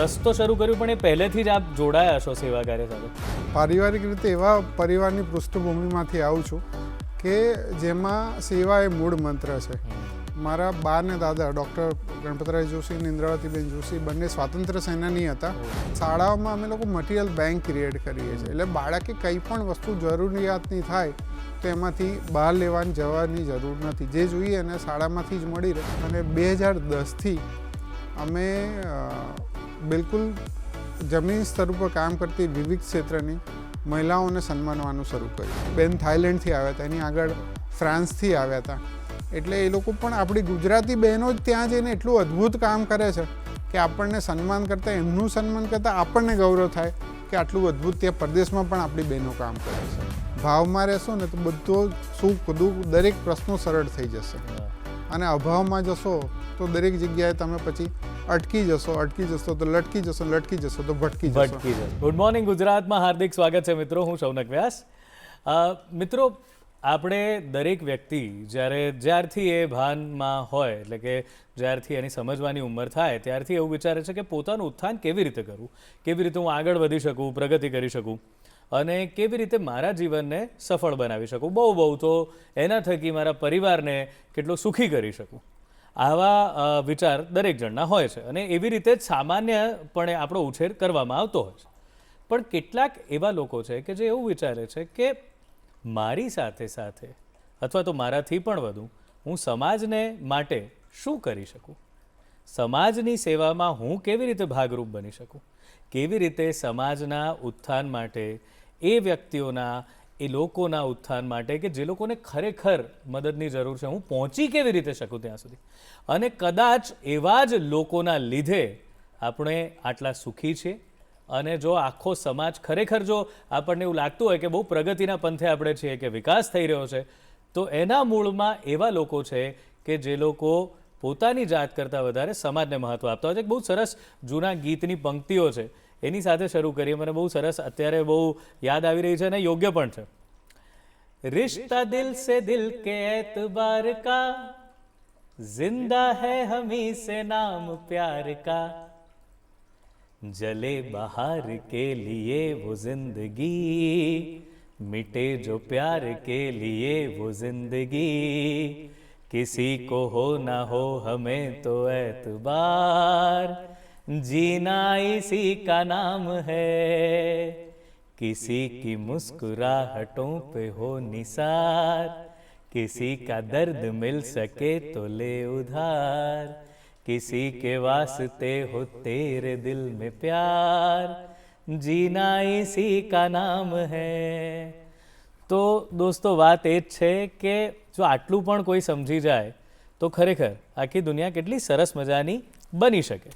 Trust તો શરૂ કર્યું પણ એ પહેલેથી જ આપ જોડાયા છો સેવા કાર્ય સાથે? પારિવારિક રીતે એવા પરિવારની પૃષ્ઠભૂમિમાંથી આવું છું કે જેમાં સેવા એ મૂળ મંત્ર છે. મારા બા ને દાદા ડૉક્ટર ગણપતરાય જોશી અને ઇન્દ્રાવતીબેન જોશી બંને સ્વાતંત્ર્ય સેનાની હતા. શાળાઓમાં અમે લોકો મટીરિયલ બેંક ક્રિએટ કરીએ છીએ, એટલે બાળકે કંઈ પણ વસ્તુ જરૂરિયાતની થાય તો એમાંથી બહાર લેવાની જવાની જરૂર નથી, જે જોઈએ એને શાળામાંથી જ મળી રહે. અને 2010થી અમે બિલકુલ જમીન સ્તર ઉપર કામ કરતી વિવિધ ક્ષેત્રની મહિલાઓને સન્માનવાનું શરૂ કર્યું. બેન થાઈલેન્ડથી આવ્યા હતા, એની આગળ ફ્રાન્સથી આવ્યા હતા. એટલે એ લોકો પણ આપણી ગુજરાતી બહેનો જ ત્યાં જઈને એટલું અદ્ભુત કામ કરે છે કે આપણને સન્માન કરતાં એમનું સન્માન કરતાં આપણને ગૌરવ થાય કે આટલું અદ્ભુત ત્યાં પરદેશમાં પણ આપણી બહેનો કામ કરે છે. ભાવમાં રહેશો ને તો બધો સુખ દુઃખ દરેક પ્રશ્નો સરળ થઈ જશે, અને અભાવમાં જશો તો દરેક જગ્યાએ તમે પછી અટકી જશો તો લટકી જશો તો ભટકી જશો. ગુડ મોર્નિંગ ગુજરાતમાં હાર્દિક સ્વાગત છે મિત્રો, હું શૌનક વ્યાસ. મિત્રો, આપણે દરેક વ્યક્તિ જ્યારથી એ ભાનમાં હોય, એટલે કે જ્યારથી એની સમજવાની ઉંમર થાય ત્યારથી એવું વિચારે છે કે પોતાનું ઉત્થાન કેવી રીતે કરવું, કેવી રીતે હું આગળ વધી શકું, પ્રગતિ કરી શકું અને કેવી રીતે મારા જીવનને સફળ બનાવી શકું, બહુ તો એના થકી મારા પરિવારને કેટલો સુખી કરી શકું. આવા વિચાર દરેક જણના હોય છે અને એવી રીતે જ સામાન્યપણે આપણો ઉછેર કરવામાં આવતો હોય છે. પણ કેટલાક એવા લોકો છે કે જે એવું વિચારે છે કે મારી સાથે સાથે અથવા તો મારાથી પણ વધુ હું સમાજને માટે શું કરી શકું, સમાજની સેવામાં હું કેવી રીતે ભાગરૂપ બની શકું, કેવી રીતે સમાજના ઉત્થાન માટે, એ વ્યક્તિઓના, એ લોકોના ઉત્થાન માટે કે જે લોકોને ખરેખર મદદની જરૂર છે, હું પહોંચી કેવી રીતે શકું ત્યાં સુધી. અને કદાચ એવા જ લોકોના લીધે આપણે આટલા સુખી છીએ. અને જો આખો સમાજ ખરેખર જો આપણને એવું લાગતું હોય કે બહુ પ્રગતિના પંથે આપણે છીએ, કે વિકાસ થઈ રહ્યો છે, તો એના મૂળમાં એવા લોકો છે કે જે લોકો પોતાની જાત કરતાં વધારે સમાજને મહત્ત્વ આપતા હોય છે. બહુ સરસ જૂના ગીતની પંક્તિઓ છે, એની સાથે શરૂ કરીએ. મને બહુ સરસ અત્યારે બહુ યાદ આવી રહી છે અને યોગ્ય પણ છે. રિશ્તા દિલ સે દિલ કે એતબાર કા, જિંદા હૈ હમી સે નામ પ્યાર કા, जले बहार के लिए वो जिंदगी, मिटे जो प्यार के लिए वो जिंदगी, किसी को हो ना हो हमें तो एतबार, जीना इसी का नाम है, किसी की मुस्कुराहटों पे हो निसार, किसी का दर्द मिल सके तो ले उधार, किसी के वास्ते हो तेरे दिल में प्यार, जीना इसी का नाम है. તો દોસ્તો, વાત એ જ છે કે જો આટલું પણ કોઈ સમજી જાય તો ખરેખર આખી દુનિયા કેટલી સરસ મજાની બની શકે.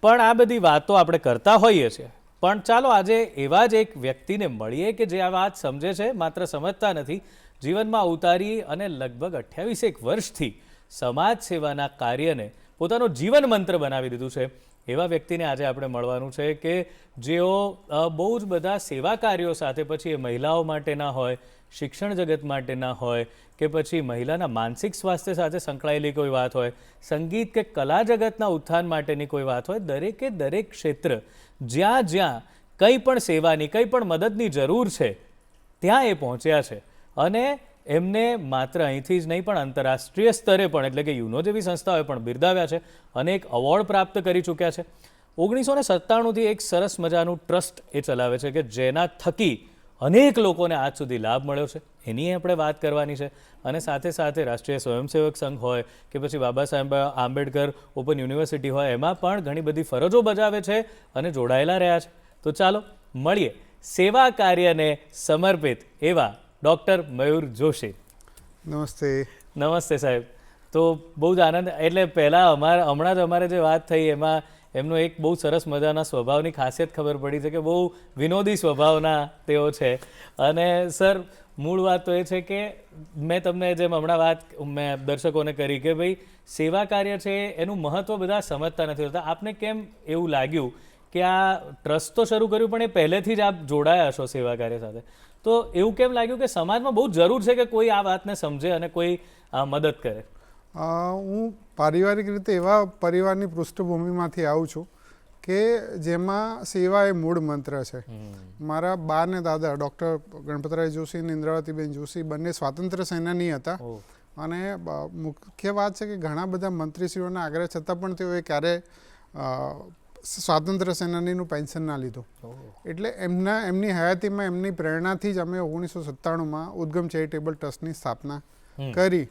પણ આ બધી વાતો આપણે કરતા હોઈએ છીએ, પણ ચાલો આજે એવા જ એક વ્યક્તિને મળીએ કે જે આ વાત સમજે છે, માત્ર સમજતા નથી, જીવનમાં ઉતારી અને લગભગ 28 વર્ષથી સમાજ સેવાના કાર્યને પોતાનો જીવન મંત્ર બનાવી દીધું છે. એવા વ્યક્તિને આજે આપણે મળવાનું છે કે જેઓ બહુ જ બધા સેવા કાર્યો સાથે, પછી એ મહિલાઓ માટેના હોય, શિક્ષણ જગત માટેના હોય, કે પછી મહિલાના માનસિક સ્વાસ્થ્ય સાથે સંકળાયેલી કોઈ વાત હોય, સંગીત કે કલા જગતના ઉત્થાન માટેની કોઈ વાત હોય, દરેકે દરેક ક્ષેત્ર જ્યાં જ્યાં કંઈ પણ સેવાની, કંઈ પણ મદદની જરૂર છે ત્યાં એ પહોંચ્યા છે. અને એમને માત્ર અહીંથી જ નહીં પણ આંતરરાષ્ટ્રીય સ્તરે પણ, એટલે કે યુનો જેવી સંસ્થાઓએ પણ બિરદાવ્યા છે, અનેક એવોર્ડ પ્રાપ્ત કરી ચૂક્યા છે. 1997થી એક સરસ મજાનું ટ્રસ્ટ એ ચલાવે છે કે જેના થકી અનેક લોકોને આજ સુધી લાભ મળ્યો છે, એની આપણે વાત કરવાની છે. અને સાથે સાથે રાષ્ટ્રીય સ્વયંસેવક સંઘ હોય કે પછી બાબા સાહેબ આંબેડકર ઓપન યુનિવર્સિટી હોય, એમાં પણ ઘણી બધી ફરજો બજાવે છે અને જોડાયેલા રહ્યા છે. તો ચાલો મળીએ સેવા કાર્યને સમર્પિત એવા ડૉક્ટર મયુર જોશી. નમસ્તે. નમસ્તે સાહેબ. તો બહુ જ આનંદ. એટલે પહેલાં હમણાં જ અમારે જે વાત થઈ એમાં એમનો એક બહુ સરસ મજાના સ્વભાવની ખાસિયત ખબર પડી છે કે બહુ વિનોદી સ્વભાવના તેઓ છે. અને સર, મૂળ વાત તો એ છે કે મેં તમને જેમ હમણાં વાત મેં દર્શકોને કરી કે ભાઈ સેવા કાર્ય છે એનું મહત્ત્વ બધા સમજતા નથી હોતા. આપને કેમ એવું લાગ્યું કે આ ટ્રસ્ટ તો શરૂ કર્યું પણ એ પહેલેથી જ આપ જોડાયા છો સેવા કાર્ય સાથે, તો એવું કેમ લાગ્યું કે સમાજમાં બહુ જરૂર છે કે કોઈ આ વાતને સમજે અને કોઈ મદદ કરે? હું પારિવારિક રીતે એવા પરિવારની પૃષ્ઠભૂમિમાંથી આવું છું કે જેમાં સેવા એ મૂળ મંત્ર છે. મારા બા ને દાદા ડૉક્ટર ગણપતરાય જોશી અને ઇન્દ્રાવતીબેન જોશી બંને સ્વાતંત્ર્ય સેનાની હતા. અને મુખ્ય વાત છે કે ઘણા બધા મંત્રીશ્રીઓના આગ્રહ છતાં પણ તેઓએ ક્યારે સ્વાતંત્ર્ય સેનાનીનું પેન્શન ના લીધું. એટલે એમની હયાતીમાં એમની પ્રેરણાથી જ અમે 1997માં ઉદ્ગમ ચેરિટેબલ ટ્રસ્ટની સ્થાપના કરી.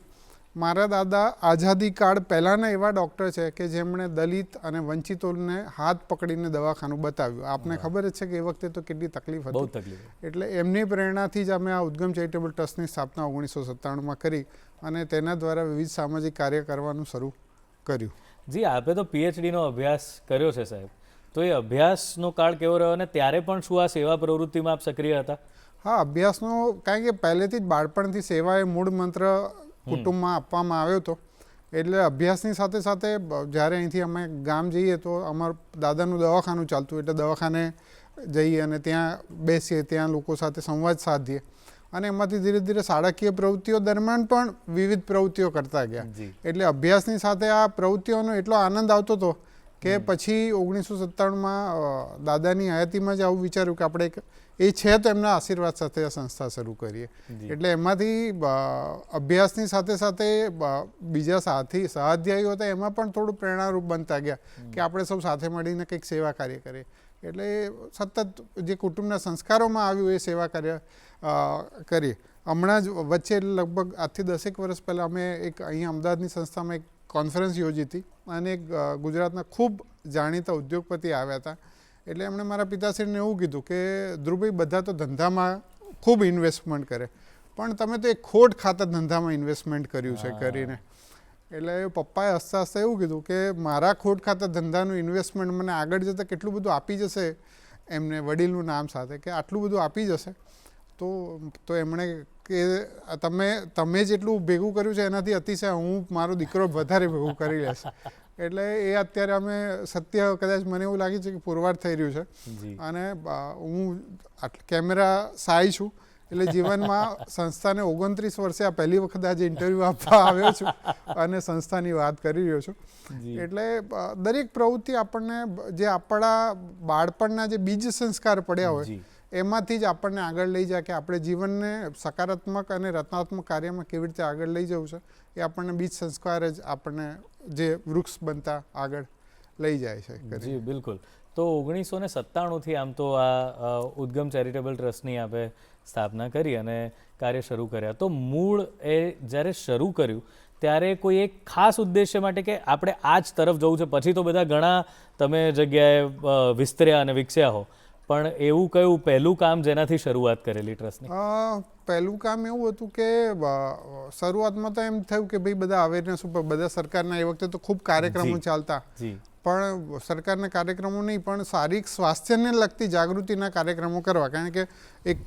મારા દાદા આઝાદી કાળ પહેલાંના એવા ડૉક્ટર છે કે જેમણે દલિત અને વંચિતોને હાથ પકડીને દવાખાનું બતાવ્યું. આપને ખબર જ છે કે એ વખતે તો કેટલી તકલીફ હતી. એટલે એમની પ્રેરણાથી જ અમે આ ઉદ્ગમ ચેરિટેબલ ટ્રસ્ટની સ્થાપના 1997માં કરી અને તેના દ્વારા વિવિધ સામાજિક કાર્ય કરવાનું શરૂ કર્યું. જી, આપે તો પીએચડીનો અભ્યાસ કર્યો છે સાહેબ, તો એ અભ્યાસનો કાળ કેવો રહ્યો અને ત્યારે પણ શું આ સેવા પ્રવૃત્તિમાં આપ સક્રિય હતા? હા, અભ્યાસનો કારણ કે પહેલેથી જ બાળપણથી સેવા એ મૂળ મંત્ર કુટુંબમાં આપવામાં આવ્યો હતો. એટલે અભ્યાસની સાથે સાથે જ્યારે અહીંથી અમે ગામ જઈએ તો અમારું દાદાનું દવાખાનું ચાલતું, એટલે દવાખાને જઈએ અને ત્યાં બેસીએ, ત્યાં લોકો સાથે સંવાદ સાધીએ અને એમાંથી ધીરે ધીરે શાળાકીય પ્રવૃત્તિઓ દરમિયાન પણ વિવિધ પ્રવૃત્તિઓ કરતા ગયા. એટલે અભ્યાસની સાથે આ પ્રવૃત્તિઓનો એટલો આનંદ આવતો હતો કે પછી 1997માં દાદાની હયાતીમાં જ આવું વિચાર્યું કે આપણે એ છે તો એમના આશીર્વાદ સાથે આ સંસ્થા શરૂ કરીએ. એટલે એમાંથી અભ્યાસની સાથે સાથે બીજા સહાધ્યાયીઓ હતા એમાં પણ થોડું પ્રેરણારૂપ બનતા ગયા કે આપણે સૌ સાથે મળીને કંઈક સેવા કાર્ય કરીએ. એટલે સતત જે કુટુંબના સંસ્કારોમાં આવ્યું એ સેવા કાર્ય કરીએ. હમણાં જ વચ્ચે લગભગ આજથી 10 વર્ષ પહેલાં અમે એક અહીંયા અમદાવાદની સંસ્થામાં એક કોન્ફરન્સ યોજી હતી અને એક ગુજરાતના ખૂબ જાણીતા ઉદ્યોગપતિ આવ્યા હતા. એટલે એમણે મારા પિતાશ્રીને એવું કીધું કે ધ્રુવભાઈ, બધા તો ધંધામાં ખૂબ ઇન્વેસ્ટમેન્ટ કરે પણ તમે તો એક ખોટ ખાતર ધંધામાં ઇન્વેસ્ટમેન્ટ કર્યું છે કરીને. એટલે પપ્પાએ હસતા હસતા એવું કીધું કે મારા ખોટ ખાતર ધંધાનું ઇન્વેસ્ટમેન્ટ મને આગળ જતાં કેટલું બધું આપી જશે, એમને વડીલનું નામ સાથે કે આટલું બધું આપી જશે તો એમણે કે તમે જેટલું ભેગું કર્યું છે એનાથી અતિશય હું મારો દીકરો વધારે ભેગું કરી લેશે. એટલે એ અત્યારે અમે સત્ય કદાચ મને એવું લાગે છે કે પુરવાર થઈ રહ્યું છે. અને હું કેમેરા સાય છું એટલે જીવનમાં સંસ્થાને 29 વર્ષે આ પહેલી વખત આજે ઇન્ટરવ્યૂ આપવા આવ્યો છું અને સંસ્થાની વાત કરી રહ્યો છું. એટલે દરેક પ્રવૃત્તિ આપણને જે આપણા બાળપણના જે બીજ સંસ્કાર પડ્યા હોય એમાંથી જ આપણને આગળ લઈ જાય કે આપણે જીવનને સકારાત્મક અને રચનાત્મક કાર્યમાં કેવી રીતે આગળ લઈ જવું છે એ આપણને બીજ સંસ્કાર જ આપણને જે વૃક્ષ બનતા આગળ લઈ જાય છે. જી બિલકુલ. તો 1997થી આમ તો આ ઉદ્ગમ ચેરિટેબલ ટ્રસ્ટની આપણે સ્થાપના કરી અને કાર્ય શરૂ કર્યા. તો મૂળ એ જ્યારે શરૂ કર્યું ત્યારે કોઈ એક ખાસ ઉદ્દેશ્ય માટે કે આપણે આ જ તરફ જવું છે, પછી તો બધા ઘણા તમે જગ્યાએ વિસ્તર્યા અને વિકસ્યા હો, પણ એવું કયું પહેલું કામ જેનાથી શરૂઆત કરેલી ટ્રસ્ટની? પહેલું કામ એવું હતું કે શરૂઆતમાં તો એમ થયું કે ભાઈ બધા અવેરનેસ ઉપર બધા સરકારના એ વખતે તો ખૂબ કાર્યક્રમો ચાલતા, પણ સરકારના કાર્યક્રમો નહીં પણ શારીરિક સ્વાસ્થ્યને લગતી જાગૃતિના કાર્યક્રમો કરવા. કારણ કે એક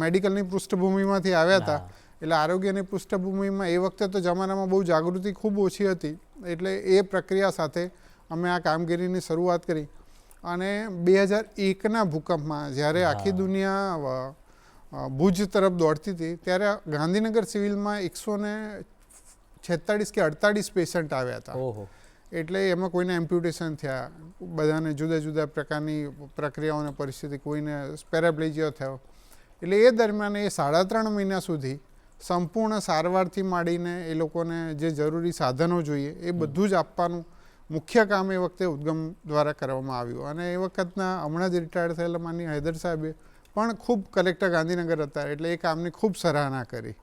મેડિકલની પૃષ્ઠભૂમિમાંથી આવ્યા હતા એટલે આરોગ્યની પૃષ્ઠભૂમિમાં એ વખતે તો જમાનામાં બહુ જાગૃતિ ખૂબ ઓછી હતી. એટલે એ પ્રક્રિયા સાથે અમે આ કામગીરીની શરૂઆત કરી. અને 2001ના ભૂકંપમાં જ્યારે આખી દુનિયા ભુજ તરફ દોડતી હતી ત્યારે ગાંધીનગર સિવિલમાં 146 કે 48 પેશન્ટ આવ્યા હતા. એટલે એમાં કોઈને એમ્પ્યુટેશન થયા, બધાને જુદા જુદા પ્રકારની પ્રક્રિયાઓની પરિસ્થિતિ, કોઈને પેરાપ્લેજિયા થયો. એટલે એ દરમિયાન એ 3.5 મહિના સુધી સંપૂર્ણ સારવારથી માંડીને એ લોકોને જે જરૂરી સાધનો જોઈએ એ બધું જ આપવાનું મુખ્ય કામ એ વખતે ઉદ્ગમ દ્વારા કરવામાં આવ્યું. અને એ વખતના હમણાં જ રિટાયર્ડ થયેલા માનનીય હૈદર સાહેબે પણ ખૂબ કલેક્ટર ગાંધીનગર હતા એટલે એ કામની ખૂબ સરાહના કરી.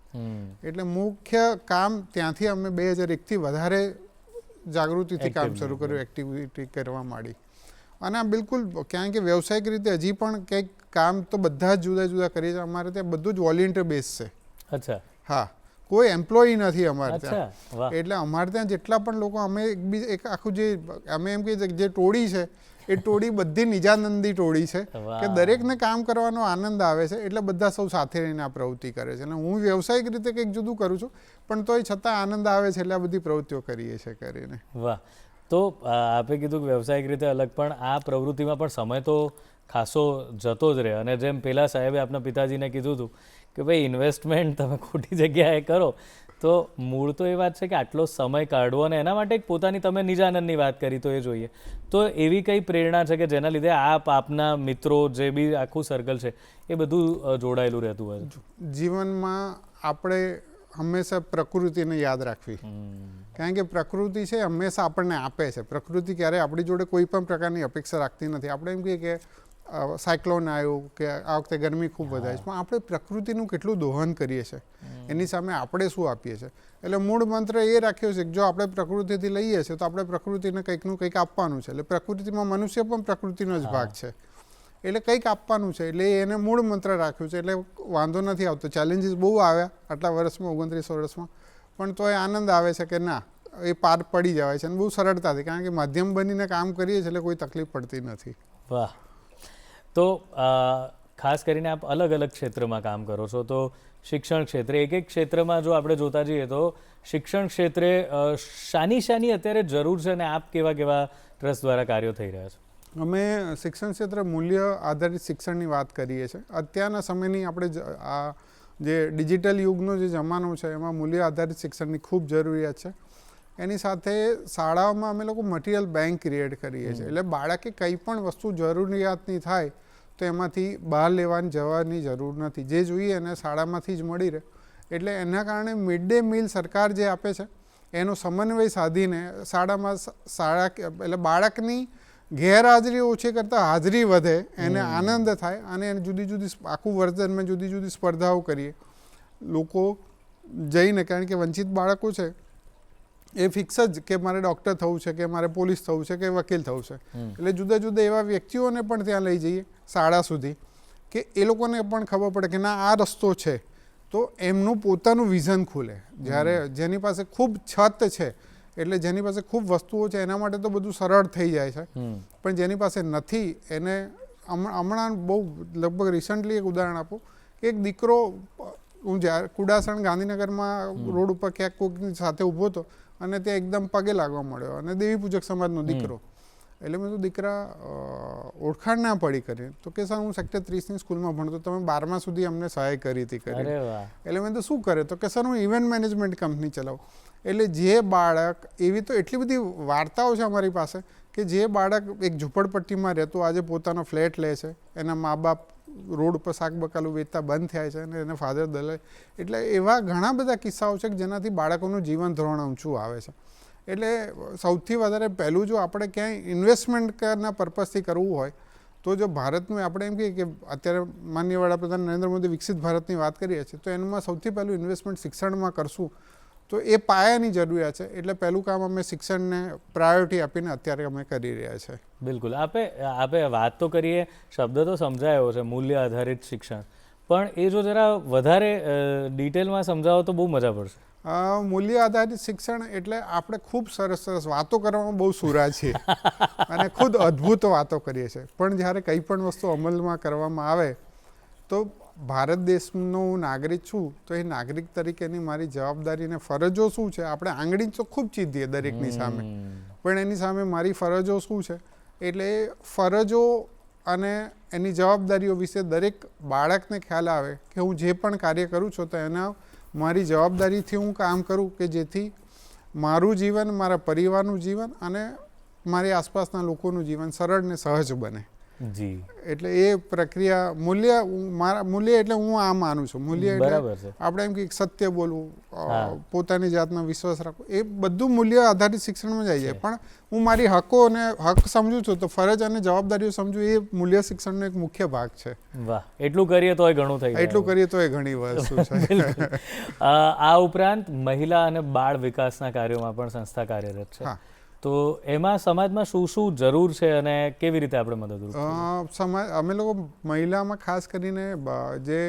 એટલે મુખ્ય કામ ત્યાંથી અમે 2001થી વધારે જાગૃતિથી કામ શરૂ કર્યું, એક્ટિવિટી કરવા માંડી. અને આ બિલકુલ ક્યાંય કે વ્યવસાયિક રીતે હજી પણ કંઈક કામ તો બધા જ જુદા જુદા કરીએ છીએ. અમારે ત્યાં બધું જ વોલેન્ટિયર બેઝ છે. અચ્છા. હા, કોઈ એમ્પ્લોયી નથી અમારે ત્યાં. એટલે અમારે ત્યાં જેટલા પણ લોકો અમે એક આખું જે અમે એમ કહીએ જે ટોળી છે એ ટોળી બધી નિજાનંદી ટોળી છે કે દરેકને કામ કરવાનો આનંદ આવે છે. એટલે બધા સૌ સાથે રહીને આ પ્રવૃત્તિ કરે છે. અને હું વ્યવસાયિક રીતે કંઈક જુદું કરું છું પણ તોય છતાં આનંદ આવે છે એટલે આ બધી પ્રવૃત્તિઓ કરીએ છીએ કરીને. વાહ. તો આપે કીધું કે વ્યવસાયિક રીતે અલગ, પણ આ પ્રવૃત્તિમાં પણ સમય તો ખાસો જતો જ રહે. અને જેમ પેલા સાહેબે આપના પિતાજીને કીધું હતું કે ભાઈ ઇન્વેસ્ટમેન્ટ તમે ખોટી જગ્યાએ કરો તો મૂળ તો એ વાત છે કે આટલો સમય કાઢવો અને એના માટે એક પોતાની તમે નિજાનંદની વાત કરી તો એ જોઈએ. તો એવી કઈ પ્રેરણા છે કે જેના લીધે આપના મિત્રો જે બી આખું સર્કલ છે એ બધું જોડાયેલું રહેતું હોય છે? જીવનમાં આપણે હંમેશા પ્રકૃતિને યાદ રાખવી, કારણ કે પ્રકૃતિ છે હંમેશા આપણને આપે છે. પ્રકૃતિ ક્યારેય આપણી જોડે કોઈ પણ પ્રકારની અપેક્ષા રાખતી નથી. આપણે એમ કહીએ કે સાયક્લોન આવ્યું કે આ વખતે ગરમી ખૂબ વધારે છે, પણ આપણે પ્રકૃતિનું કેટલું દોહન કરીએ છીએ, એની સામે આપણે શું આપીએ છીએ. એટલે મૂળ મંત્ર એ રાખ્યો છે કે જો આપણે પ્રકૃતિથી લઈએ છીએ તો આપણે પ્રકૃતિને કંઈકનું કંઈક આપવાનું છે. એટલે પ્રકૃતિમાં મનુષ્ય પણ પ્રકૃતિનો જ ભાગ છે, એટલે કંઈક આપવાનું છે. એટલે એને મૂળ મંત્ર રાખ્યું છે. એટલે વાંધો નથી આવતો. ચેલેન્જીસ બહુ આવ્યા આટલા વર્ષમાં, 29 વર્ષમાં, પણ તો એ આનંદ આવે છે કે ના, એ પાર પડી જવાય છે અને બહુ સરળતાથી, કારણ કે માધ્યમ બનીને કામ કરીએ છીએ એટલે કોઈ તકલીફ પડતી નથી. વાહ. તો ખાસ કરીને આપ અલગ અલગ ક્ષેત્રમાં કામ કરો છો. તો શિક્ષણ ક્ષેત્રે એક એક ક્ષેત્રમાં જો આપણે જોતા જઈએ તો શિક્ષણ ક્ષેત્રે શાની અત્યારે જરૂર છે અને આપ કેવા કેવા ટ્રસ્ટ દ્વારા કાર્યો થઈ રહ્યા છે? અમે શિક્ષણ ક્ષેત્રે મૂલ્ય આધારિત શિક્ષણની વાત કરીએ છીએ. અત્યારના સમયની આપણે આ જે ડિજિટલ યુગનો જે જમાનો છે એમાં મૂલ્ય આધારિત શિક્ષણની ખૂબ જરૂરિયાત છે. એની સાથે શાળાઓમાં અમે લોકો મટીરિયલ બેંક ક્રિએટ કરીએ છીએ. એટલે બાળકે કંઈ પણ વસ્તુ જરૂરિયાતની થાય તો એમાંથી બહાર લેવાની જવાની જરૂર નથી. જે જોઈએ એને શાળામાંથી જ મળી રહે. એટલે એના કારણે મિડ ડે મીલ સરકાર જે આપે છે એનો સમન્વય સાધીને શાળામાં એટલે બાળકની ગેરહાજરી ઓછી કરતાં હાજરી વધે, એને આનંદ થાય અને એને જુદી જુદી આખું વર્ષમાં જુદી જુદી સ્પર્ધાઓ કરીએ લોકો જઈને. કારણ કે વંચિત બાળકો છે એ ફિક્સ જ કે મારે ડૉક્ટર થવું છે કે મારે પોલીસ થવું છે કે વકીલ થવું છે. એટલે જુદા જુદા એવા વ્યક્તિઓને પણ ત્યાં લઈ જઈએ શાળા સુધી કે એ લોકોને પણ ખબર પડે કે ના, આ રસ્તો છે. તો એમનું પોતાનું વિઝન ખુલે. જ્યારે જેની પાસે ખૂબ છત છે, એટલે જેની પાસે ખૂબ વસ્તુઓ છે, એના માટે તો બધું સરળ થઈ જાય છે. પણ જેની પાસે નથી એને હમણાં બહુ લગભગ રિસન્ટલી એક ઉદાહરણ આપું કે એક દીકરો, હું જ્યારે કુડાસણ ગાંધીનગરમાં રોડ ઉપર ક્યાંક કોઈકની સાથે ઊભો હતો અને ત્યાં એકદમ પગે લાગવા મળ્યો અને દેવી પૂજક સમાજનો દીકરો. એટલે મેં તો દીકરા ઓળખાણ ના પડી કરી. તો કે સર હું સેક્ટર 30ની સ્કૂલમાં ભણતો, તમે 12મા સુધી અમને સહાય કરી હતી કરી. એટલે મેં તો શું કરે? તો કે સર હું ઇવેન્ટ મેનેજમેન્ટ કંપની ચલાવું. એટલે જે બાળક, એવી તો એટલી બધી વાર્તાઓ છે અમારી પાસે કે જે બાળક એક ઝૂંપડપટ્ટીમાં રહેતો આજે પોતાનો ફ્લેટ લે છે, એના મા બાપ રોડ ઉપર શાક બકાલું વેચતા બંધ થયા છે અને એને ફાધર દલાલ. એટલે એવા ઘણા બધા કિસ્સાઓ છે કે જેનાથી બાળકોનું જીવન ધોરણ ઊંચું આવે છે. એટલે સૌથી વધારે પહેલું જો આપણે ક્યાંય ઇન્વેસ્ટમેન્ટના પર્પઝથી કરવું હોય તો જો ભારતનું આપણે એમ કહીએ કે અત્યારે માનનીય વડાપ્રધાન નરેન્દ્ર મોદી વિકસિત ભારતની વાત કરીએ છીએ, તો એમાં સૌથી પહેલું ઇન્વેસ્ટમેન્ટ શિક્ષણમાં કરશું તો એ પાયાની જરૂરિયાત છે. એટલે પહેલું કામ અમે શિક્ષણને પ્રાયોરિટી આપીને અત્યારે અમે કરી રહ્યા છીએ. બિલકુલ. આપે વાત તો કરીએ, શબ્દ તો સમજાયો છે મૂલ્ય આધારિત શિક્ષણ, પણ એ જો જરા વધારે ડિટેલમાં સમજાવો તો બહુ મજા પડશે. મૂલ્ય આધારિત શિક્ષણ એટલે આપણે ખૂબ સરસ સરસ વાતો કરવામાં બહુ સુરા છીએ અને ખુદ અદ્ભુત વાતો કરીએ છીએ, પણ જ્યારે કંઈ પણ વસ્તુ અમલમાં કરવામાં આવે તો ભારત દેશનો હું નાગરિક છું તો એ નાગરિક તરીકેની મારી જવાબદારી અને ફરજો શું છે. આપણે આંગળી તો ખૂબ ચીધીએ દરેકની સામે, પણ એની સામે મારી ફરજો શું છે. એટલે ફરજો અને એની જવાબદારીઓ વિશે દરેક બાળકને ખ્યાલ આવે કે હું જે પણ કાર્ય કરું છું તો એના મારી જવાબદારીથી હું કામ કરું કે જેથી મારું જીવન, મારા પરિવારનું જીવન અને મારી આસપાસના લોકોનું જીવન સરળ ને સહજ બને. જી. એટલે એ પ્રક્રિયા મૂલ્ય એટલે હું આ માનું છું. મૂલ્ય એટલે આપણે એમ કે સત્ય બોલવું, પોતાની જાતનો વિશ્વાસ રાખવો, એ બધું મૂલ્ય આધારિત શિક્ષણમાં જાય છે. પણ હું મારી હકો અને હક સમજું છું તો ફરજ અને જવાબદારીઓ સમજવું એ મૂલ્ય શિક્ષણનો એક મુખ્ય ભાગ છે. વાહ. એટલું કરીએ તોય ઘણું થઈ જાય. એટલું કરીએ તોય ઘણી વસ્તુ છે. આ ઉપરાંત મહિલા અને બાળ વિકાસના કાર્યોમાં પણ સંસ્થા કાર્યરત છે. તો એમાં સમાજમાં શું શું જરૂર છે અને કેવી રીતે આપણે મદદરૂપ? અમે લોકો મહિલામાં ખાસ કરીને જે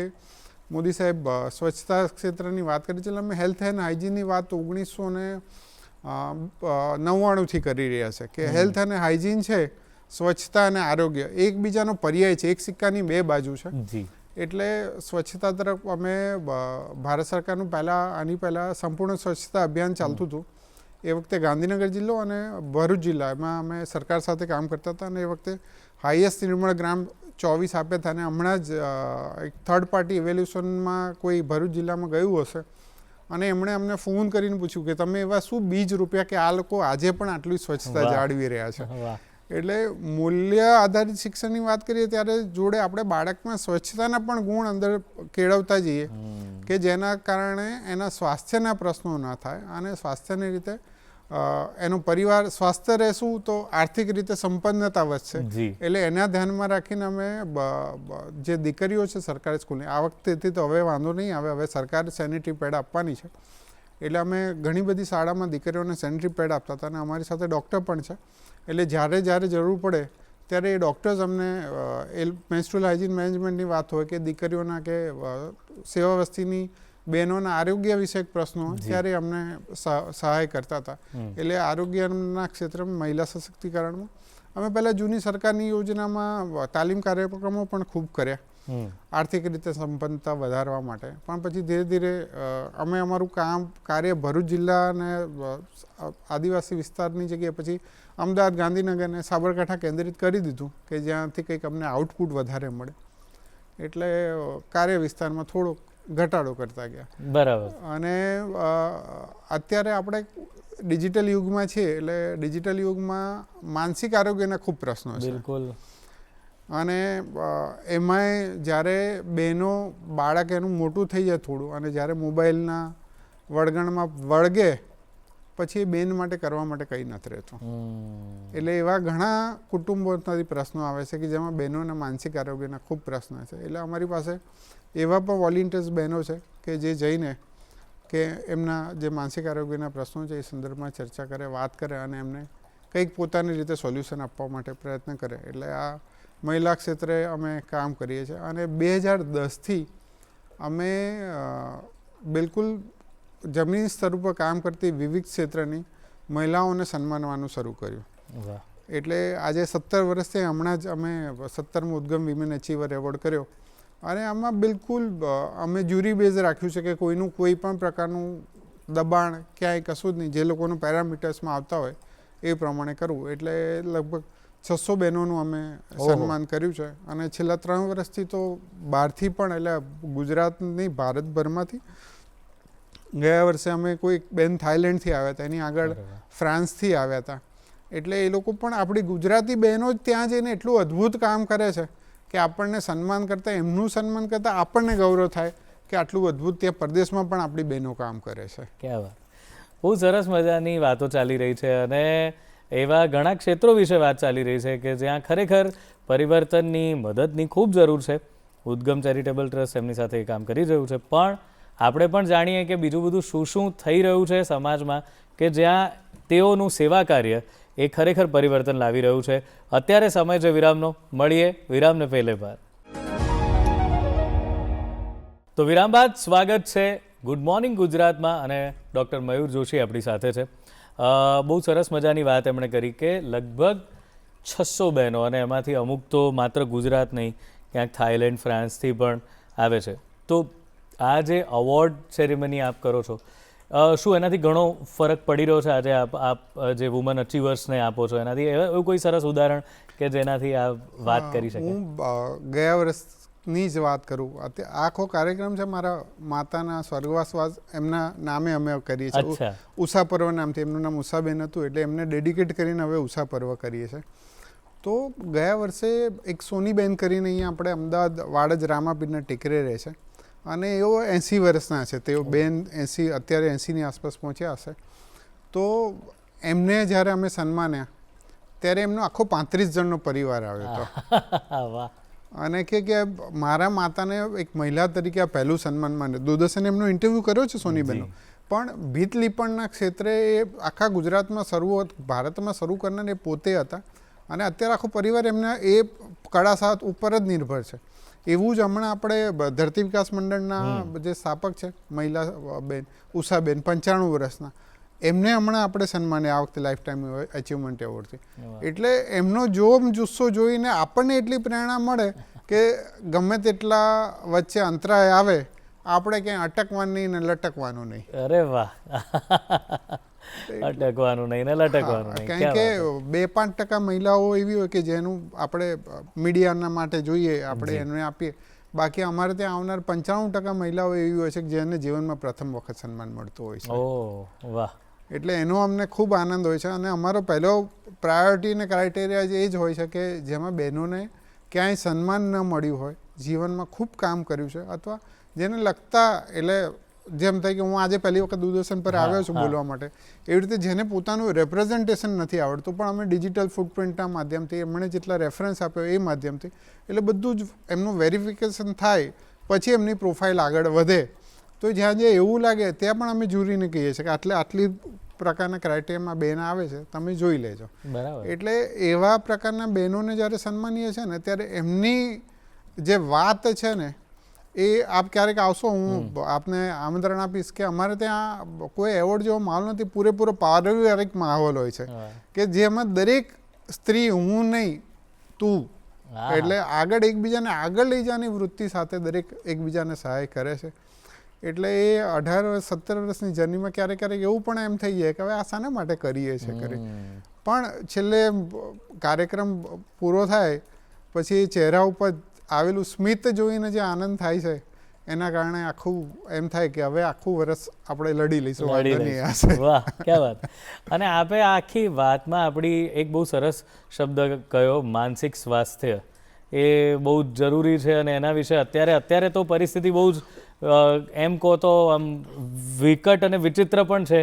મોદી સાહેબ સ્વચ્છતા ક્ષેત્રની વાત કરી છે, એટલે અમે હેલ્થ એન્ડ હાઇજીનની વાત 1999થી કરી રહ્યા છે કે હેલ્થ અને હાઇજીન છે, સ્વચ્છતા અને આરોગ્ય એકબીજાનો પર્યાય છે, એક સિક્કાની બે બાજુ છે. એટલે સ્વચ્છતા તરફ અમે ભારત સરકારનું આની પહેલાં સંપૂર્ણ સ્વચ્છતા અભિયાન ચાલતું હતું. એ વખતે ગાંધીનગર જિલ્લો અને ભરૂચ જિલ્લા એમાં અમે સરકાર સાથે કામ કરતા હતા અને એ વખતે હાઈએસ્ટ નિર્મળ ગ્રામ 24 આપ્યા હતા. અને હમણાં જ એક થર્ડ પાર્ટી ઇવેલ્યુશનમાં કોઈ ભરૂચ જિલ્લામાં ગયું હશે અને એમણે અમને ફોન કરીને પૂછ્યું કે તમે એવા શું બીજ રોપ્યા કે આ લોકો આજે પણ આટલી સ્વચ્છતા જાળવી રહ્યા છે. વાહ. એટલે મૂલ્ય આધારિત શિક્ષણની વાત કરીએ ત્યારે જોડે આપણે બાળકમાં સ્વચ્છતાના પણ ગુણ અંદર કેળવતા જઈએ કે જેના કારણે એના સ્વાસ્થ્યના પ્રશ્નો ના થાય અને સ્વાસ્થ્યની રીતે એનો પરિવાર સ્વાસ્થ્ય રહેશું તો આર્થિક રીતે સંપન્નતા વધશે. જી. એટલે એના ધ્યાનમાં રાખીને અમે જે દીકરીઓ છે સરકારી સ્કૂલની આ વખતેથી તો હવે વાંધો નહીં આવે, હવે સરકારે સેનિટરી પેડ આપવાની છે એટલે અમે ઘણી બધી શાળામાં દીકરીઓને સેનિટરી પેડ આપતા હતા અને અમારી સાથે ડૉક્ટર પણ છે એટલે જ્યારે જરૂર પડે ત્યારે એ ડૉક્ટર્સ અમને મેન્સ્ટ્રુઅલ હાઇજીન મેનેજમેન્ટની વાત હોય કે દીકરીઓના કે સેવા વસ્તીની બહેનોના આરોગ્ય વિષયક પ્રશ્નો હોય ત્યારે અમને સહાય કરતા હતા. એટલે આરોગ્યના ક્ષેત્રમાં મહિલા સશક્તિકરણમાં અમે પહેલાં જૂની સરકારની યોજનામાં તાલીમ કાર્યક્રમો પણ ખૂબ કર્યા આર્થિક રીતે સંપન્નતા વધારવા માટે, પણ પછી ધીરે ધીરે અમે અમારું કાર્ય ભરૂચ જિલ્લા અને આદિવાસી વિસ્તારની જગ્યાએ પછી અમદાવાદ, ગાંધીનગર અને સાબરકાંઠા કેન્દ્રિત કરી દીધું કે જ્યાંથી કંઈક અમને આઉટપુટ વધારે મળે એટલે કાર્ય વિસ્તારમાં થોડોક ઘટાડો કરતા ગયા. બરાબર. અને અત્યારે આપણે ડિજિટલ યુગમાં છીએ એટલે ડિજિટલ યુગમાં માનસિક આરોગ્યના ખૂબ પ્રશ્નો છે. બિલકુલ. અને એમાંય જ્યારે બહેનો બાળક એનું મોટું થઈ જાય થોડું અને જ્યારે મોબાઈલના વળગણમાં વળગે પછી એ બેન માટે કરવા માટે કંઈ નથી રહેતું. એટલે એવા ઘણા કુટુંબોમાંથી પ્રશ્નો આવે છે કે જેમાં બહેનોના માનસિક આરોગ્યના ખૂબ પ્રશ્નો છે. એટલે અમારી પાસે એવા પણ વોલેન્ટિયર્સ બહેનો છે કે જે જઈને કે એમના જે માનસિક આરોગ્યના પ્રશ્નો છે એ સંદર્ભમાં ચર્ચા કરે, વાત કરે અને એમને કંઈક પોતાની રીતે સોલ્યુશન આપવા માટે પ્રયત્ન કરે. એટલે આ મહિલા ક્ષેત્રે અમે કામ કરીએ છીએ અને 2010થી અમે બિલકુલ જમીન સ્તર ઉપર કામ કરતી વિવિધ ક્ષેત્રની મહિલાઓને સન્માનવાનું શરૂ કર્યું. એટલે આજે 17 વર્ષથી હમણાં જ અમે 17મો ઉદ્ગમ વિમેન અચીવર એવોર્ડ કર્યો અને આમાં બિલકુલ અમે જ્યુરી બેઝ રાખ્યું છે કે કોઈનું કોઈ પણ પ્રકારનું દબાણ ક્યાંય કશું જ નહીં, જે લોકોનું પેરામીટર્સમાં આવતા હોય એ પ્રમાણે કરવું. એટલે લગભગ 600 બહેનોનું અમે સન્માન કર્યું છે અને છેલ્લા 3 વર્ષથી તો બહારથી પણ એટલે ગુજરાતની ભારતભરમાંથી ગયા વર્ષે અમે કોઈ બેન થાઈલેન્ડથી આવ્યા હતા, એની આગળ ફ્રાન્સથી આવ્યા હતા. એટલે એ લોકો પણ આપણી ગુજરાતી બહેનો જ ત્યાં જઈને એટલું અદ્ભુત કામ કરે છે કે આપણને સન્માન કરતાં એમનું સન્માન કરતાં આપણને ગૌરવ થાય કે આટલું અદ્ભુત ત્યાં પરદેશમાં પણ આપણી બહેનો કામ કરે છે. ક્યાં વાત. બહુ સરસ મજાની વાતો ચાલી રહી છે અને એવા ઘણા ક્ષેત્રો વિશે વાત ચાલી રહી છે કે જ્યાં ખરેખર પરિવર્તનની મદદની ખૂબ જરૂર છે. ઉદ્ગમ ચેરિટેબલ ટ્રસ્ટ એમની સાથે કામ કરી રહ્યું છે, પણ આપણે પણ જાણીએ કે બીજું બધું શું થઈ રહ્યું છે સમાજમાં કે જ્યાં તેઓનું સેવા કાર્ય એ ખરેખર પરિવર્તન લાવી રહ્યું છે. અત્યારે સમય છે વિરામનો, મળીએ વિરામને પહેલે બાદ. તો વિરામ બાદ સ્વાગત છે ગુડ મોર્નિંગ ગુજરાતમાં અને ડૉક્ટર મયુર જોશી આપણી સાથે છે. બહુ સરસ મજાની વાત એમણે કરી કે લગભગ 600 બહેનો અને એમાંથી અમુક તો માત્ર ગુજરાત નહીં, ક્યાંક થાઈલેન્ડ, ફ્રાન્સથી પણ આવે છે. તો આ જે અવોર્ડ સેરેમની આપ કરો છો, શું એનાથી ઘણો ફરક પડી રહ્યો છે? આજે આપ જે વુમન અચીવર્સને આપો છો એનાથી એવું કોઈ સરસ ઉદાહરણ કે જેનાથી આ વાત કરી શકે? હું ગયા વર્ષની જ વાત કરું. આખો કાર્યક્રમ છે મારા માતાના સ્વર્ગવાસ એમના નામે અમે કરીએ છીએ. ઉષા પર્વ નામથી, એમનું નામ ઉષાબેન હતું એટલે એમને ડેડિકેટ કરીને હવે ઉષા પર્વ કરીએ છીએ. તો ગયા વર્ષે એક સોનીબેન કરીને અહીંયા આપણે અમદાવાદ વાડજ રામાપીરના ટેકરે રહે છે અને એઓ 80 વર્ષના છે. તેઓ બેન 80 અત્યારે 80ની આસપાસ પહોંચ્યા હશે. તો એમને જ્યારે અમે સન્માન્યા ત્યારે એમનો આખો 35 જણનો પરિવાર આવ્યો હતો અને કે મારા માતાને એક મહિલા તરીકે આ પહેલું સન્માન માને. દૂરદર્શને એમનો ઇન્ટરવ્યૂ કર્યો છે સોનીબેનનો, પણ ભીત લીપણના ક્ષેત્રે એ આખા ગુજરાતમાં ભારતમાં શરૂ કરનાર એ પોતે હતા અને અત્યારે આખો પરિવાર એમના એ કળા સાથ ઉપર જ નિર્ભર છે. એવું જ હમણાં આપણે ધરતી વિકાસ મંડળના જે સ્થાપક છે મહિલા બેન ઉષાબેન 95 વર્ષના, એમને હમણાં આપણે સન્માને આ વખતે લાઈફ ટાઈમ અચીવમેન્ટ એવોર્ડથી. એટલે એમનો જોમ જુસ્સો જોઈને આપણને એટલી પ્રેરણા મળે કે ગમે તેટલા વચ્ચે અંતરાય આવે આપણે ક્યાંય અટકવાનું નહીં ને લટકવાનું નહીં. અરે વાહ. અટકવાનું નહીં ને લટકવાનું નહીં. કારણ કે 2-5% મહિલાઓ એવી હોય કે જેનું આપણે મીડિયાના માટે જોઈએ, આપણે એને આપીએ, બાકી અમારે ત્યાં આવનાર 95% મહિલાઓ એવી હોય છે કે જેને જીવનમાં પ્રથમ વખત સન્માન મળતું હોય છે. ઓહ વાહ. એટલે એનો અમને ખૂબ આનંદ હોય છે અને અમારો પહેલો પ્રાયોરિટી ને ક્રાઇટેરિયા એ જ હોય છે કે જેમાં બહેનોને ક્યાંય સન્માન ન મળ્યું હોય, જીવનમાં ખૂબ કામ કર્યું છે અથવા જેને લગતા, એટલે જેમ થાય કે હું આજે પહેલી વખત દૂરદર્શન પર આવ્યો છું બોલવા માટે, એવી રીતે જેને પોતાનું રેપ્રેઝન્ટેશન નથી આવડતું પણ અમે ડિજિટલ ફૂટપ્રિન્ટના માધ્યમથી એમણે જેટલા રેફરન્સ આપ્યો એ માધ્યમથી, એટલે બધું જ એમનું વેરિફિકેશન થાય પછી એમની પ્રોફાઇલ આગળ વધે. તો જ્યાં જે એવું લાગે ત્યાં પણ અમે જ્યુરીને કહીએ છીએ કે આટલી પ્રકારના ક્રાઇટેરિયામાં બેન આવે છે, તમે જોઈ લેજો. બરાબર. એટલે એવા પ્રકારના બહેનોને જ્યારે સન્માનીય છે ને ત્યારે એમની જે વાત છે ને એ આપ ક્યારેક આવશો, હું આપને આમંત્રણ આપીશ કે અમારે ત્યાં કોઈ એવોર્ડ જેવો માહોલ નથી, પૂરેપૂરો પારિવારિક માહોલ હોય છે કે જેમાં દરેક સ્ત્રી હું નહીં તું, એટલે આગળ એકબીજાને આગળ લઈ જવાની વૃત્તિ સાથે દરેક એકબીજાને સહાય કરે છે. એટલે એ 18 વર્ષ 17 વર્ષની જર્નીમાં ક્યારેક એવું પણ એમ થઈ જાય કે હવે આ શાના માટે કરીએ છીએ પણ છેલ્લે કાર્યક્રમ પૂરો થાય પછી ચહેરા ઉપર આવેલું સ્મિત જોઈને જે આનંદ થાય છે એના કારણે આખું એમ થાય કે હવે આખું વર્ષ આપણે લડી લઈશું. વાહ, ક્યાં વાત. અને આપે આખી વાતમાં આપણી એક બહુ સરસ શબ્દ કયો, માનસિક સ્વાસ્થ્ય, એ બહુ જ જરૂરી છે અને એના વિશે અત્યારે તો પરિસ્થિતિ બહુ જ એમ કહો તો આમ વિકટ અને વિચિત્ર પણ છે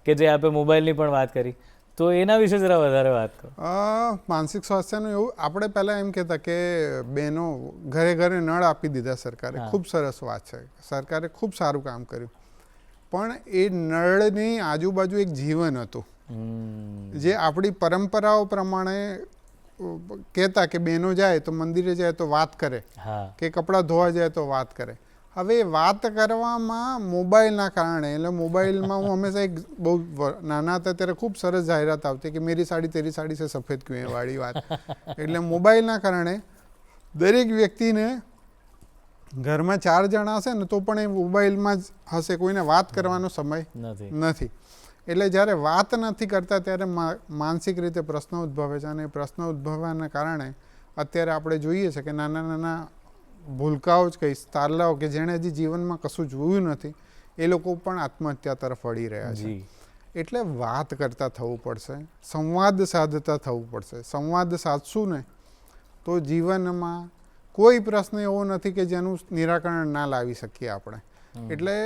કે જે આપણે મોબાઈલની પણ વાત કરી, તો એના વિશે જરા વધારે વાત કરો. માનસિક સ્વાસ્થ્યનું એવું આપણે પહેલાં એમ કહેતા કે બહેનો ઘરે ઘરે નળ આપી દીધા સરકારે, ખૂબ સરસ વાત છે, સરકારે ખૂબ સારું કામ કર્યું, પણ એ નળની આજુબાજુ એક જીવન હતું જે આપણી પરંપરાઓ પ્રમાણે કહેતા કે બહેનો જાય તો મંદિરે જાય તો વાત કરે કે કપડાં ધોવા જાય તો વાત કરે. હવે વાત કરવામાં મોબાઈલના કારણે, એટલે મોબાઈલમાં હું હંમેશા એક બહુ નાના હતા ત્યારે ખૂબ સરસ જાહેરાત આવતી કે મેરી સાડી તેરી સાડી સે સફેદ ક્યું હે વાળી વાત. એટલે મોબાઈલના કારણે દરેક વ્યક્તિને ઘરમાં 4 જણા હશે ને તો પણ એ મોબાઈલમાં જ હશે, કોઈને વાત કરવાનો સમય નથી. એટલે જ્યારે વાત નથી કરતા ત્યારે માનસિક રીતે પ્રશ્નો ઉદ્ભવે છે અને પ્રશ્નો ઉદ્ભવવાના કારણે અત્યારે આપણે જોઈએ છે કે નાના નાના ભૂલકાઓ જ કહીશ, તારલાઓ કે જેણે હજી જીવનમાં કશું જોયું નથી એ લોકો પણ આત્મહત્યા તરફ વળી રહ્યા છે. એટલે વાત કરતા થવું પડશે, સંવાદ સાધતા થવું પડશે. સંવાદ સાધશું ને તો જીવનમાં કોઈ પ્રશ્ન એવો નથી કે જેનું નિરાકરણ ના લાવી શકીએ આપણે. એટલે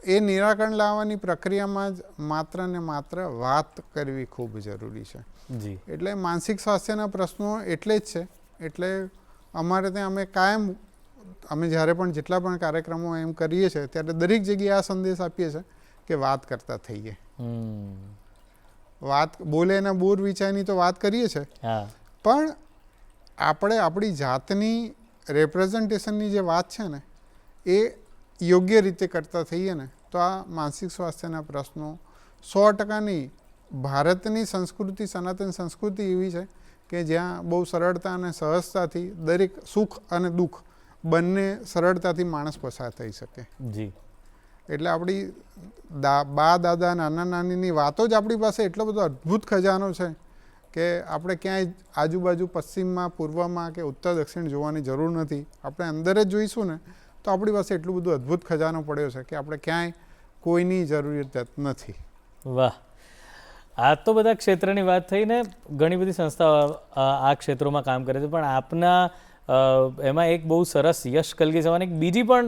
એ નિરાકરણ લાવવાની પ્રક્રિયામાં જ માત્ર ને માત્ર વાત કરવી ખૂબ જરૂરી છે. એટલે માનસિક સ્વાસ્થ્યના પ્રશ્નો એટલે જ છે. એટલે અમારે ત્યાં અમે જ્યારે પણ જેટલા પણ કાર્યક્રમો એમ કરીએ છીએ ત્યારે દરેક જગ્યાએ આ સંદેશ આપીએ છીએ કે વાત કરતા થઈએ. વાત બોલે એના બોર વિચારની તો વાત કરીએ છીએ, પણ આપણે આપણી જાતની રેપ્રેઝન્ટેશનની જે વાત છે ને એ યોગ્ય રીતે કરતા થઈએ ને તો આ માનસિક સ્વાસ્થ્યના પ્રશ્નો 100% નહીં. ભારતની સંસ્કૃતિ, સનાતન સંસ્કૃતિ એવી છે કે જ્યાં બહુ સરળતા અને સહજતાથી દરેક સુખ અને દુઃખ બંને સરળતાથી માણસ પસાર થઈ શકે. એટલે આપણી બા દાદા નાના નાનીની વાતો જ આપણી પાસે એટલો બધો અદ્ભુત ખજાનો છે કે આપણે ક્યાંય આજુબાજુ પશ્ચિમમાં, પૂર્વમાં કે ઉત્તર દક્ષિણ જોવાની જરૂર નથી. આપણે અંદર જ જોઈશું ને તો આપણી પાસે એટલું બધું અદ્ભુત ખજાનો પડ્યો છે કે આપણે ક્યાંય કોઈની જરૂરિયાત નથી. વાહ. આ તો બધા ક્ષેત્રની વાત થઈને ઘણી બધી સંસ્થાઓ આ ક્ષેત્રોમાં કામ કરે છે, પણ આપના એમાં એક બહુ સરસ યશ કલગી સવાની એક બીજી પણ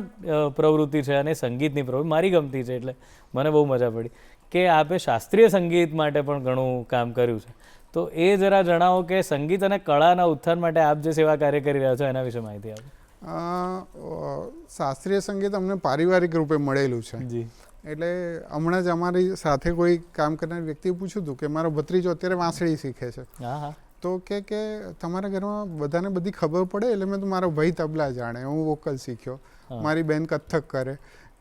પ્રવૃત્તિ છે અને સંગીતની પ્રવૃત્તિ મારી ગમતી છે, એટલે મને બહુ મજા પડી કે આપે શાસ્ત્રીય સંગીત માટે પણ ઘણું કામ કર્યું છે. તો એ જરા જણાવો કે સંગીત અને કળાના ઉત્થાન માટે આપ જે સેવા કાર્ય કરી રહ્યા છો એના વિશે માહિતી આપો. શાસ્ત્રીય સંગીત અમને પારિવારિક રૂપે મળેલું છે. એટલે હમણાં જ અમારી સાથે કોઈ કામ કરનાર વ્યક્તિએ પૂછ્યું હતું કે મારો ભત્રીજો અત્યારે વાંસળી શીખે છે, તો કે તમારા ઘરમાં બધાને બધી ખબર પડે? એટલે મેં તો મારો ભાઈ તબલા જાણે, હું વોકલ શીખ્યો, મારી બેન કથક કરે,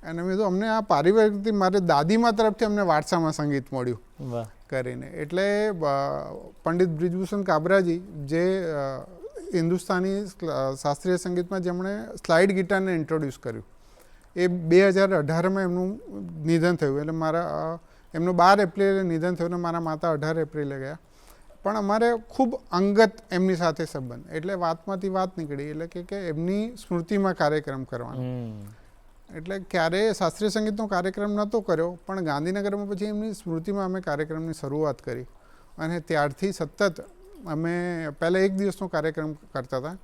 અને મેં તો અમને આ પારિવારિક મારે દાદીમા તરફથી અમને વારસામાં સંગીત મળ્યું કરીને. એટલે પંડિત બ્રિજભૂષણ કાબરાજી જે હિન્દુસ્તાની શાસ્ત્રીય સંગીતમાં જેમણે સ્લાઇડ ગિટારને ઇન્ટ્રોડ્યુસ કર્યું, એ 2018માં એમનું નિધન થયું. એટલે એમનું 12 એપ્રિલે નિધન થયું અને મારા માતા 18 એપ્રિલે ગયા. પણ અમારે ખૂબ અંગત એમની સાથે સંબંધ, એટલે વાતમાંથી વાત નીકળી એટલે કે એમની સ્મૃતિમાં કાર્યક્રમ કરવાનો. એટલે ક્યારેય શાસ્ત્રીય સંગીતનો કાર્યક્રમ નહોતો કર્યો, પણ ગાંધીનગરમાં પછી એમની સ્મૃતિમાં અમે કાર્યક્રમની શરૂઆત કરી અને ત્યારથી સતત અમે પહેલાં એક દિવસનો કાર્યક્રમ કરતા હતા.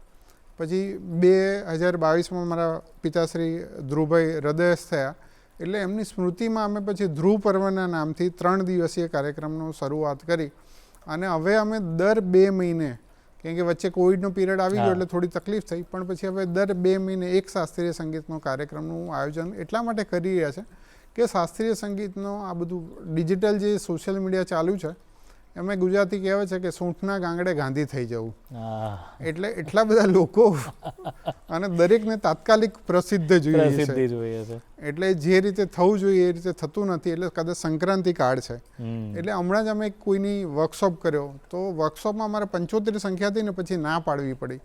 પછી 2022માં મારા પિતાશ્રી ધ્રુવભાઈ હૃદયસ્થ થયા, એટલે એમની સ્મૃતિમાં અમે પછી ધ્રુવ પર્વના નામથી 3 દિવસીય કાર્યક્રમનો શરૂઆત કરી. અને હવે અમે દર 2 મહિને, કેમ કે વચ્ચે કોવિડનો પિરિયડ આવી ગયો એટલે થોડી તકલીફ થઈ, પણ પછી હવે દર 2 મહિને એક શાસ્ત્રીય સંગીતનો કાર્યક્રમનું આયોજન એટલા માટે કરી રહ્યા છે કે શાસ્ત્રીય સંગીતનો આ બધું ડિજિટલ જે સોશિયલ મીડિયા ચાલુ છે, એમાં ગુજરાતી કહેવાય છે કે સૂંઠના ગાંગડે ગાંધી થઈ જવું. એટલે એટલા બધા લોકો અને દરેકને તાત્કાલિક પ્રસિદ્ધ જોઈએ છે, એટલે જે રીતે થવું જોઈએ એ રીતે થતું નથી. એટલે કદાચ સંક્રાંતિ કાળ છે, એટલે હમણાં જ અમે કોઈની વર્કશોપ કર્યો, તો વર્કશોપમાં અમારે 75 સંખ્યા હતી ને પછી ના પાડવી પડી.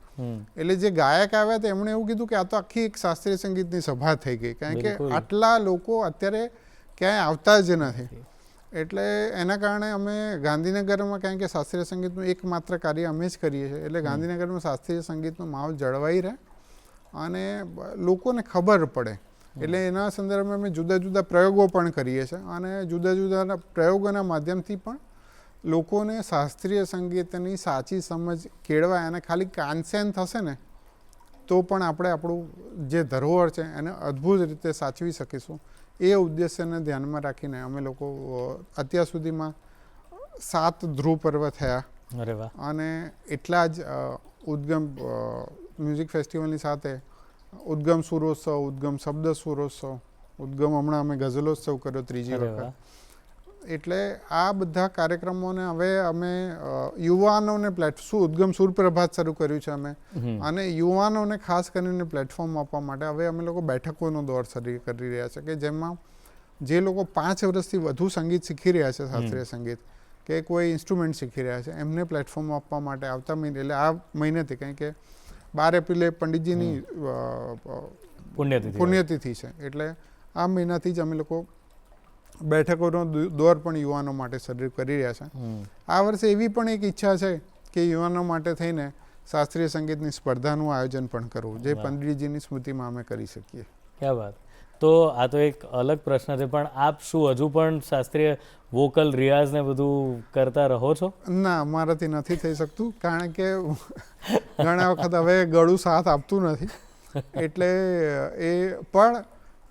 એટલે જે ગાયક આવ્યા હતા એમણે એવું કીધું કે આ તો આખી એક શાસ્ત્રીય સંગીતની સભા થઈ ગઈ, કારણ કે આટલા લોકો અત્યારે ક્યાંય આવતા જ નથી. એટલે એના કારણે અમે ગાંધીનગરમાં, કારણ કે શાસ્ત્રીય સંગીતનું એકમાત્ર કાર્ય અમે જ કરીએ છીએ, એટલે ગાંધીનગરમાં શાસ્ત્રીય સંગીતનો માહોલ જળવાઈ રહે અને લોકોને ખબર પડે. એટલે એના સંદર્ભમાં અમે જુદા જુદા પ્રયોગો પણ કરીએ છીએ અને જુદા જુદા પ્રયોગોના માધ્યમથી પણ લોકોને શાસ્ત્રીય સંગીતની સાચી સમજ કેળવાય અને ખાલી કાનસેન થશે ને તો પણ આપણે આપણું જે ધરોહર છે એને અદ્ભુત રીતે સાચવી શકીશું. એ ઉદ્દેશ્યને ધ્યાનમાં રાખીને અમે લોકો અત્યાર સુધીમાં 7 ધ્રુવ પર્વ થયા અને એટલા જ ઉદ્ગમ મ્યુઝિક ફેસ્ટિવલની સાથે ઉદ્ગમ સુરોત્સવ, ઉદ્ગમ શબ્દ સુરોત્સવ, ઉદ્ગમ હમણાં અમે ગઝલોત્સવ કર્યો 3જી વખત. એટલે આ બધા કાર્યક્રમોને હવે અમે યુવાનોને પ્લેટફોર્મ, ઉદ્ગમ સુરપ્રભાત શરૂ કર્યું છે અમે, અને યુવાનોને ખાસ કરીને પ્લેટફોર્મ આપવા માટે હવે અમે લોકો બેઠકોનો દોર શરૂ કરી રહ્યા છે, કે જેમાં જે લોકો 5 વર્ષથી વધુ સંગીત શીખી રહ્યા છે, શાસ્ત્રીય સંગીત કે કોઈ ઇન્સ્ટ્રુમેન્ટ શીખી રહ્યા છે, એમને પ્લેટફોર્મ આપવા માટે આવતા મહિને, એટલે આ મહિનેથી, કારણ કે 12 એપ્રિલે પંડિતજીની પુણ્યતિથિ છે, એટલે આ મહિનાથી જ અમે લોકો બેઠકોનો દોર પણ યુવાનો માટે શરૂ કરી રહ્યા છે. આ વર્ષે એવી પણ એક ઈચ્છા છે કે યુવાનો માટે થઈને શાસ્ત્રીય સંગીતની સ્પર્ધાનું આયોજન પણ કરવું, જે પંડિતજીની સ્મૃતિમાં અમે કરી શકીએ. ક્યાં વાત. તો આ તો એક અલગ પ્રશ્ન છે, પણ આપ શું હજુ પણ શાસ્ત્રીય વોકલ રિયાઝ ને બધું કરતા રહો છો? ના, મારાથી નથી થઈ શકતું, કારણ કે ઘણા વખત હવે ગળું સાથ આપતું નથી. એટલે એ પણ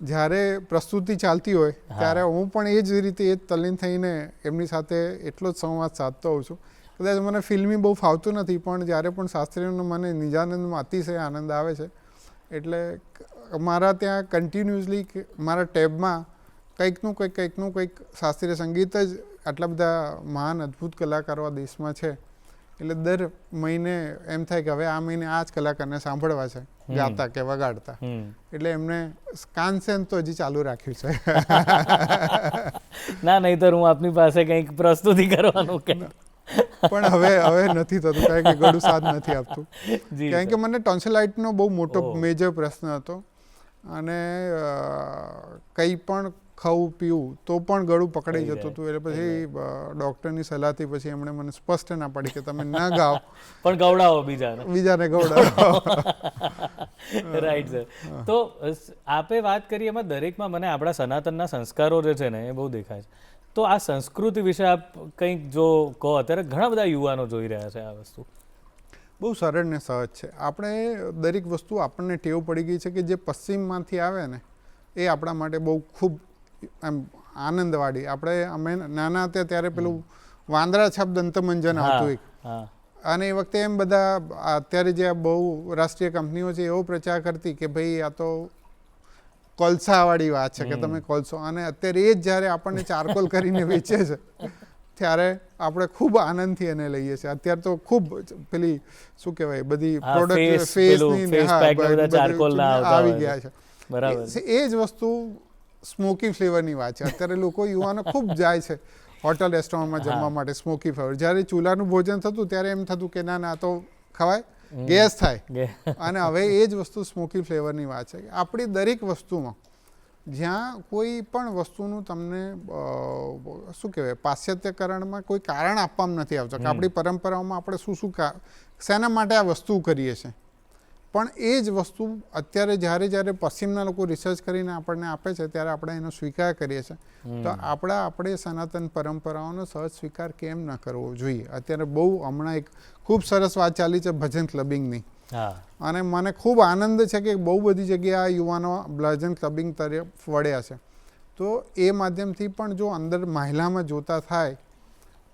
જ્યારે પ્રસ્તુતિ ચાલતી હોય ત્યારે હું પણ એ જ રીતે એ તલ્લીન થઈને એમની સાથે એટલો જ સંવાદ સાધતો હોઉં છું. કદાચ મને ફિલ્મી બહુ ફાવતું નથી, પણ જ્યારે પણ શાસ્ત્રીયનો મને નિજાનંદમાં અતિશય આનંદ આવે છે. એટલે મારા ત્યાં કન્ટિન્યુઅસલી મારા ટેબમાં કંઈકનું કંઈક શાસ્ત્રીય સંગીત જ, આટલા બધા મહાન અદ્ભુત કલાકારો આ દેશમાં છે, એટલે દર મહિને એમ થાય કે હવે આ મહિને આ જ કલાકારને સાંભળવા છે, ગાતા કે વગાડતા. એટલે એમને કાનસેન તો હજી ચાલુ રાખ્યું છે. ના, નહીંતર હું આપની પાસે કંઈક પ્રસ્તુતિ કરવાનું કે પણ હવે નથી થતું, કારણ કે ગળું સાથ નથી આપતું. કારણ કે મને ટોન્સિલાઇટનો બહુ મોટો મેજર પ્રશ્ન હતો અને કંઈ પણ ખાવું પીવું તો પણ ગળું પકડાઈ જતું હતું. એટલે પછી ડૉક્ટરની સલાહથી પછી એમણે મને સ્પષ્ટ ના પાડી કે તમે ન ગાઓ, પણ ગવડાવો બીજાને ગવડાવો. Right sir. તો આપે વાત કરી એમાં દરેકમાં મને આપણા સનાતનના સંસ્કારો જે છે ને એ બહુ દેખાય છે. તો આ સંસ્કૃતિ વિશે આપ કંઈક જો કહો, અત્યારે ઘણા બધા યુવાનો જોઈ રહ્યા છે આ વસ્તુ. બહુ સરળ ને સહજ છે. આપણે દરેક વસ્તુ આપણને ટેવ પડી ગઈ છે કે જે પશ્ચિમમાંથી આવે ને એ આપણા માટે બહુ ખૂબ એમ આનંદવાળી. અમે નાના હતા ત્યારે પેલું વાંદરા છાપ દંતમંજન આવતું એક, અને એ વખતે એમ બધા અત્યારે જે બહુ રાષ્ટ્રીય કંપનીઓ છે એવો પ્રચાર કરતી કે ભાઈ આ તો કોલસાવાળી વાત છે, કે તમે કોલસો, અને અત્યારે એ જ જ્યારે આપણને ચારકોલ કરીને વેચે છે ત્યારે આપણે ખૂબ આનંદથી એને લઈએ છીએ. અત્યારે તો ખૂબ પેલી શું કહેવાય બધી પ્રોડક્ટ ફેસની આવી ગયા છે. એ જ વસ્તુ સ્મોકી ફ્લેવરની વાત છે. અત્યારે લોકો યુવાનો ખૂબ જાય છે હોટલ રેસ્ટોરન્ટમાં જમવા માટે સ્મોકી ફ્લેવર. જ્યારે ચૂલાનું ભોજન થતું ત્યારે એમ થતું કે ના તો ખવાય, ગેસ થાય. અને હવે એ જ વસ્તુ સ્મોકી ફ્લેવરની વાત છે. આપણી દરેક વસ્તુમાં જ્યાં કોઈ પણ વસ્તુનું તમને શું કહેવાય પાશ્ચાત્યકરણમાં કોઈ કારણ આપવામાં નથી આવતું કે આપણી પરંપરાઓમાં આપણે શું શેના માટે આ વસ્તુ કરીએ છીએ, પણ એ જ વસ્તુ અત્યારે જ્યારે પશ્ચિમના લોકો રિસર્ચ કરીને આપણને આપે છે ત્યારે આપણે એનો સ્વીકાર કરીએ છીએ. તો આપણે સનાતન પરંપરાઓનો સહજ સ્વીકાર કેમ ન કરવો જોઈએ. અત્યારે બહુ હમણાં એક ખૂબ સરસ વાત ચાલી છે ભજન ક્લબિંગની, અને મને ખૂબ આનંદ છે કે બહુ બધી જગ્યાએ યુવાનો ભજન ક્લબિંગ તરફ વળ્યા છે. તો એ માધ્યમથી પણ જો અંદર મહિલામાં જોતા થાય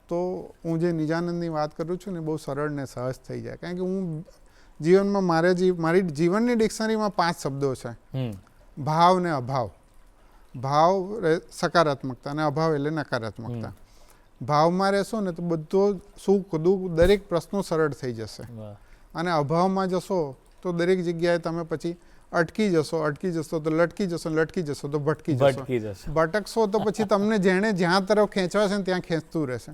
તો હું જે નિજાનંદની વાત કરું છું ને બહુ સરળ ને સહજ થઈ જાય. કારણ કે હું જીવનમાં મારી જીવનની ડિક્શનરીમાં 5 શબ્દો છે: ભાવ ને અભાવ. ભાવ સકારાત્મકતા અને અભાવ એટલે નકારાત્મકતા. ભાવમાં રહેશો ને તો બધો સુખ દુઃખ દરેક પ્રશ્નો સરળ થઈ જશે, અને અભાવમાં જશો તો દરેક જગ્યાએ તમે પછી અટકી જશો તો લટકી જશો તો ભટકી જશો. ભટકશો તો પછી તમને જેણે જ્યાં તરફ ખેંચવા છે ને ત્યાં ખેંચતું રહેશે.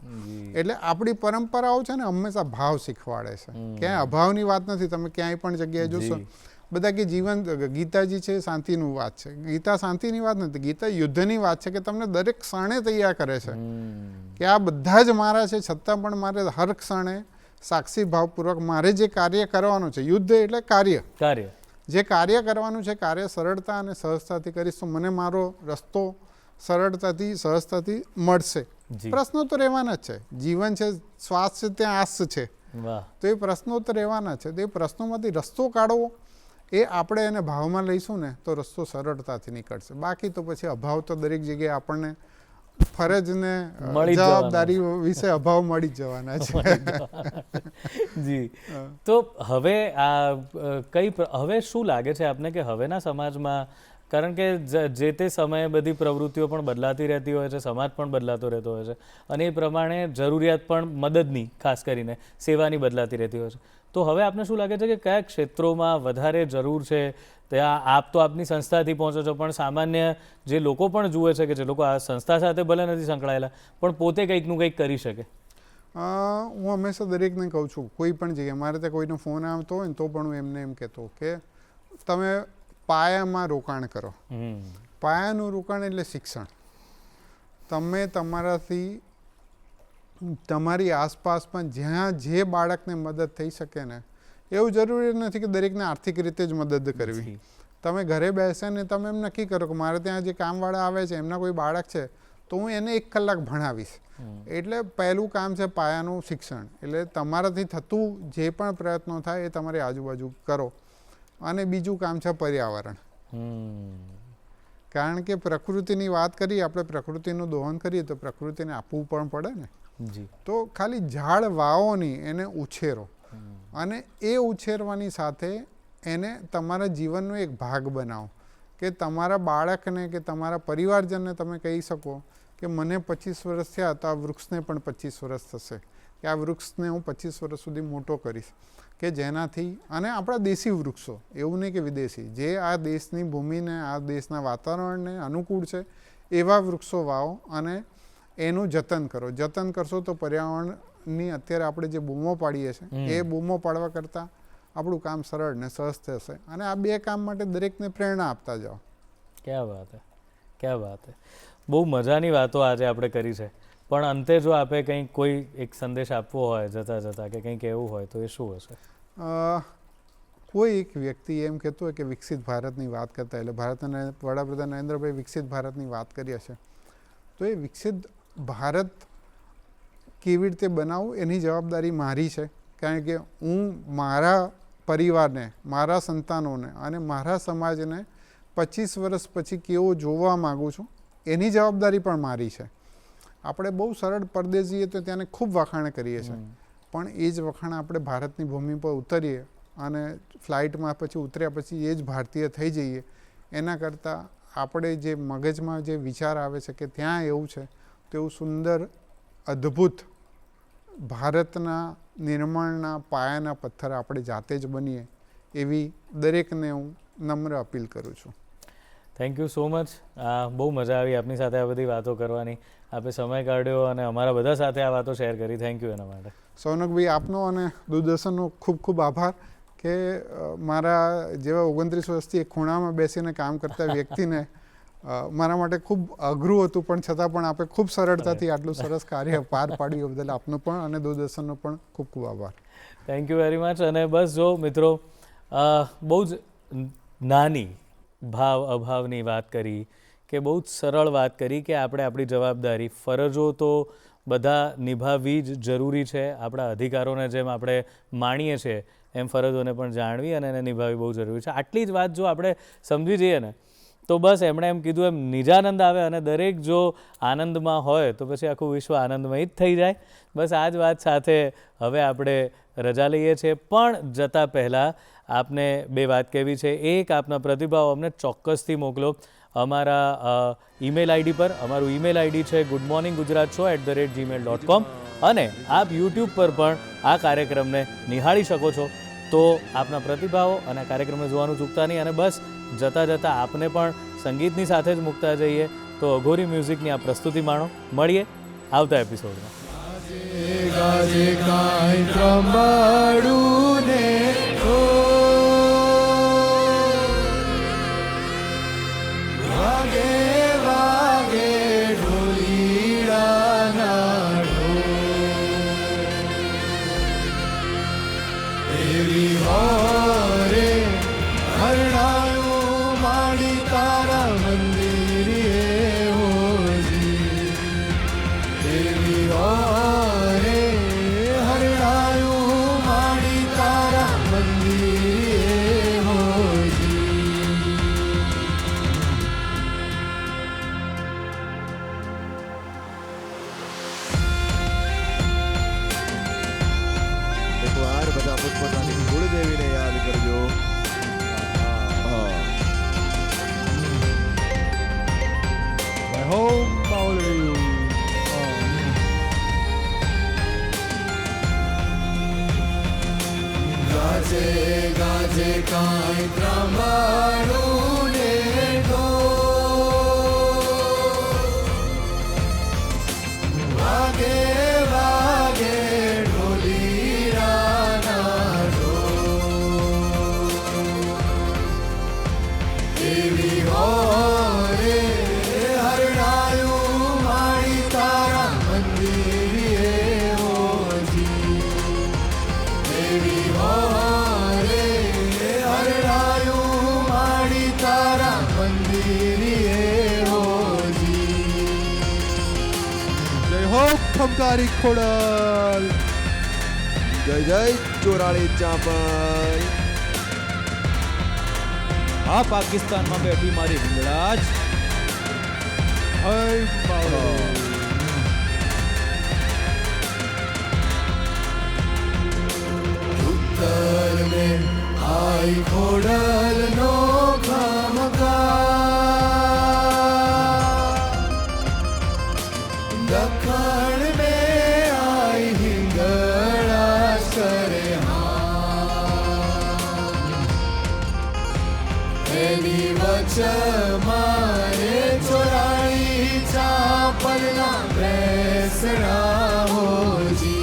એટલે આપણી પરંપરાઓ છે ને હંમેશા ભાવ શીખવાડે છે, ક્યાંય અભાવની વાત નથી. તમે ક્યાંય પણ જગ્યાએ જોશો બધા કે જીવન ગીતાજી છે શાંતિનું વાત છે. ગીતા શાંતિની વાત નથી, ગીતા યુદ્ધની વાત છે કે તમને દરેક ક્ષણે તૈયાર કરે છે કે આ બધા જ મારા છે, છતાં પણ મારે હર ક્ષણે સાક્ષી ભાવપૂર્વક મારે જે કાર્ય કરવાનું છે. યુદ્ધ એટલે કાર્ય, જે કાર્ય કરવાનું છે કાર્ય સરળતા અને સહજતાથી કરીશ તો મને મારો રસ્તો સરળતાથી સહજતાથી મળશે. પ્રશ્નો તો રહેવાના જ છે, જીવન છે, શ્વાસ છે, ત્યાં આસ છે, તો એ પ્રશ્નો તો રહેવાના છે. તો એ પ્રશ્નોમાંથી રસ્તો કાઢવો, એ આપણે એને ભાવમાં લઈશું ને તો રસ્તો સરળતાથી નીકળશે. બાકી તો પછી અભાવ તો દરેક જગ્યાએ આપણને ફરજ ને જવાબદારી વિશે અભાવ મળી જ જવાના છે. જી, તો હવે હવે શું લાગે છે આપને કે હવેના સમાજમાં, કારણ કે જે તે સમયે બધી પ્રવૃત્તિઓ પણ બદલાતી રહેતી હોય છે, સમાજ પણ બદલાતો રહેતો હોય છે, અને એ પ્રમાણે જરૂરિયાત પણ મદદની ખાસ કરીને સેવાની બદલાતી રહેતી હોય છે. તો હવે આપને શું લાગે છે કે કયા ક્ષેત્રોમાં વધારે જરૂર છે? ત્યાં આપ તો આપની સંસ્થાથી પહોંચો છો, પણ સામાન્ય જે લોકો પણ જુએ છે કે જે લોકો આ સંસ્થા સાથે ભલે નથી સંકળાયેલા પણ પોતે કંઈકનું કંઈક કરી શકે. હું હંમેશા દરેકને કહું છું, કોઈ પણ જગ્યાએ મારે ત્યાં કોઈનો ફોન આવતો હોય ને તો પણ હું એમને એમ કહેતો કે તમે પાયામાં રોકાણ કરો. પાયાનું રોકાણ એટલે શિક્ષણ. તમે તમારાથી તમારી આસપાસમાં જ્યાં જે બાળકને મદદ થઈ શકે ને, એવું જરૂરી નથી કે દરેકને આર્થિક રીતે જ મદદ કરવી. તમે ઘરે બેસે ને તમે એમ નક્કી કરો કે મારે ત્યાં જે કામવાળા આવે છે એમના કોઈ બાળક છે તો હું એને 1 કલાક ભણાવીશ. એટલે પહેલું કામ છે પાયાનું શિક્ષણ. એટલે તમારાથી થતું જે પણ પ્રયત્નો થાય એ તમારી આજુબાજુ કરો. અને બીજું કામ છે પર્યાવરણ. કારણ કે પ્રકૃતિની વાત કરીએ આપણે, પ્રકૃતિનું દોહન કરીએ તો પ્રકૃતિને આપવું પણ પડે ને. તો ખાલી ઝાડ વાવો નહીં, એને ઉછેરો, અને એ ઉછેરવાની સાથે એને તમારા જીવનનો એક ભાગ બનાવો. કે તમારા બાળકને કે તમારા પરિવારજનને તમે કહી શકો કે મને 25 વર્ષ થયા તો આ વૃક્ષને પણ 25 વર્ષ થશે, કે આ વૃક્ષને હું 25 વર્ષ સુધી મોટો કરીશ. કે જેનાથી, અને આપણા દેશી વૃક્ષો, એવું નહીં કે વિદેશી, જે આ દેશની ભૂમિને આ દેશના વાતાવરણને અનુકૂળ છે એવા વૃક્ષો વાવો અને એનું જતન કરો. જતન કરશો તો પર્યાવરણની અત્યારે આપણે જે બૂમો પાડીએ છીએ એ બૂમો પાડવા કરતાં આપણું કામ સરળ ને સહજ થશે. અને આ 2 કામ માટે દરેકને પ્રેરણા આપતા જાઓ. ક્યાં વાત હે, ક્યાં વાત હે. બહુ મજાની વાતો આજે આપણે કરી છે, પણ અંતે જો આપે કંઈક કોઈ એક સંદેશ આપવો હોય જતાં કે કંઈક એવું હોય તો એ શું હશે? કોઈ એક વ્યક્તિ એમ કહેતો હોય કે વિકસિત ભારતની વાત કરતા, એટલે ભારતના વડાપ્રધાન નરેન્દ્રભાઈ વિકસિત ભારતની વાત કરી હશે, તો એ વિકસિત ભારત કેવી રીતે બનાવવું એની જવાબદારી મારી છે. કારણ કે હું મારા પરિવારને, મારા સંતાનોને અને મારા સમાજને 25 વર્ષ પછી કેવો જોવા માગું છું એની જવાબદારી પણ મારી છે. આપણે બહુ સરળ પરદેશ જઈએ તો ત્યાંને ખૂબ વખાણ કરીએ છીએ, પણ એ જ વખાણ આપણે ભારતની ભૂમિ પર ઉતરીએ અને ફ્લાઇટમાં પછી ઉતર્યા પછી એ જ ભારતીય થઈ જઈએ, એના કરતાં આપણે જે મગજમાં જે વિચાર આવે છે કે ત્યાં એવું છે, તો એવું સુંદર અદ્ભુત ભારતના નિર્માણના પાયાના પથ્થર આપણે જાતે જ બનીએ એવી દરેકને હું નમ્ર અપીલ કરું છું. Thank you so much. બહુ મજા આવી આપની સાથે આ બધી વાતો કરવાની. આપે સમય કાઢ્યો અને અમારા બધા સાથે આ વાતો શેર કરી. થેન્ક યુ એના માટે. સૌનકભાઈ, આપનો અને દૂરદર્શનનો ખૂબ ખૂબ આભાર કે મારા જેવા 29 વર્ષથી એક ખૂણામાં બેસીને કામ કરતા વ્યક્તિને મારા માટે ખૂબ અઘરું હતું, પણ છતાં પણ આપે ખૂબ સરળતાથી આટલું સરસ કાર્ય પાર પાડ્યું એ બદલ આપનો પણ અને દૂરદર્શનનો પણ ખૂબ ખૂબ આભાર. Thank you very much. અને બસ જો મિત્રો, બહુ જ નાની ભાવ અભાવની વાત કરી કે બહુ જ સરળ વાત કરી કે આપણે આપણી જવાબદારી ફરજો તો બધા નિભાવવી જ જરૂરી છે. આપણા અધિકારોને જેમ આપણે માણીએ છીએ એમ ફરજોને પણ જાણવી અને એને નિભાવવી બહુ જરૂરી છે. આટલી જ વાત જો આપણે સમજી જઈએ ને તો બસ એમણે એમ કીધું એમ નિજાનંદ આવે, અને દરેક જો આનંદમાં હોય તો પછી આખું વિશ્વ આનંદમય જ થઈ જાય. બસ આ જ વાત સાથે હવે આપણે રજા લઈએ છીએ, પણ જતાં પહેલાં આપને બે વાત કહેવી છે. એક, આપના પ્રતિભાવ અમને ચોક્કસથી મોકલો અમારા ઈમેલ આઈડી પર. અમારું ઈમેલ આઈડી છે goodmorninggujaratshow@gmail.com, અને આપ યુટ્યુબ પર પણ આ કાર્યક્રમને નિહાળી શકો છો. તો આપના પ્રતિભાવો અને આ કાર્યક્રમને જોવાનું ચૂકતા નહીં. અને બસ જતાં જતાં આપને પણ સંગીતની સાથે જ મૂકતા જઈએ. તો અઘોરી મ્યુઝિકની આ પ્રસ્તુતિ માણો. મળીએ આવતા એપિસોડમાં. ગાજે કાંઈ ત્રંબાડું ને વાગે વાગે ઢોલીડાના ઢોલ એવી હોરે હરણાયું માડી તારા મંદિરે હોજી એવી હોરે હરણાયું માડી તારા મંદિરે હોજી. એકવાર બધા પોતપોતાની કુળદેવીને યાદ કરજો. હોમ બાવળિયું ગાજે ગાજે કાંઈ ત્રંબાડું ને ઢોલ વાગે વાગે ઢોલીડાના ઢોલ એવી હોરે હરણાયું માડી તારા મંદિરે હોજી એવી હોરે હરણાયું માડી તારા મંદિરે હોજી. જય હો ખમકારી ખોડલ, જય જય ચોરાળી ચાંપલ. આ પાકિસ્તાનમાં બેઠી મારી હિંગળાજ. હય બાવળિયું ઉત્તર में आई खोडल नो खमकार, दक्षिण में आई हिंगड़ा सरे एनी वच मारे चोराई चापलना बेसरा होजी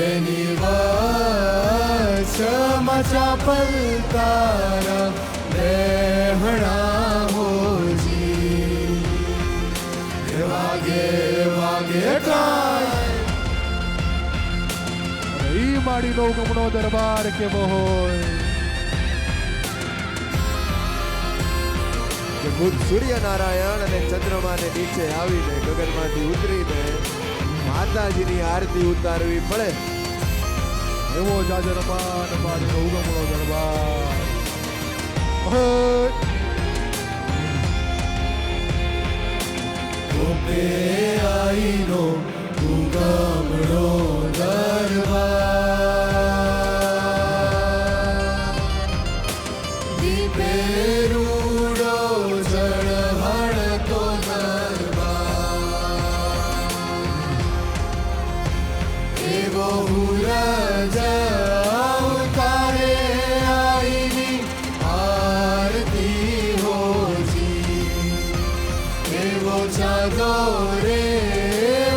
एनी વચમાં ચાપલ તારા રહેણા હોજી વાગે વાગે કાંઈ ઈ માડીનો ગમણો દરબાર કેવો હોય કે બુધ સૂર્યનારાયણ અને ચંદ્રમાને નીચે આવીને ગગનમાંથી ઉતરીને માતાજીની આરતી ઉતારવી પડે એવો જાજરમાન મારીનો ઉગમણો દરબાર. ગોપે આઈનો ઉગમણો દરબાર, દીપે રૂડો ઝળહળતો દરબાર એવો હુરજ અવતારે આઈની આરતી હોજી એવો ચાદો રે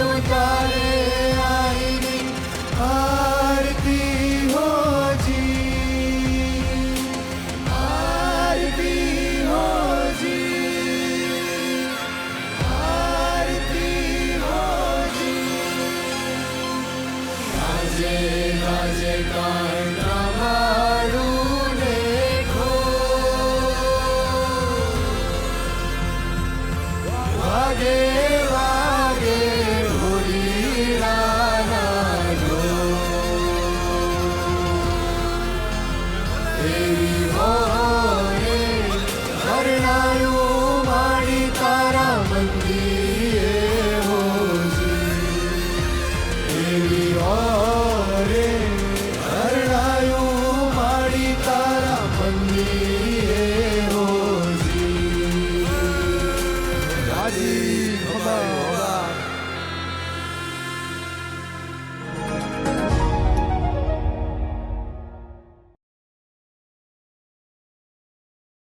ઉતારે આઈની આજે કાંઈ પ્રમાણું લેખો વાગે વાગે હોરીરાના ઢોલ એવી હોય કરણાયું માડી તારા મંદિર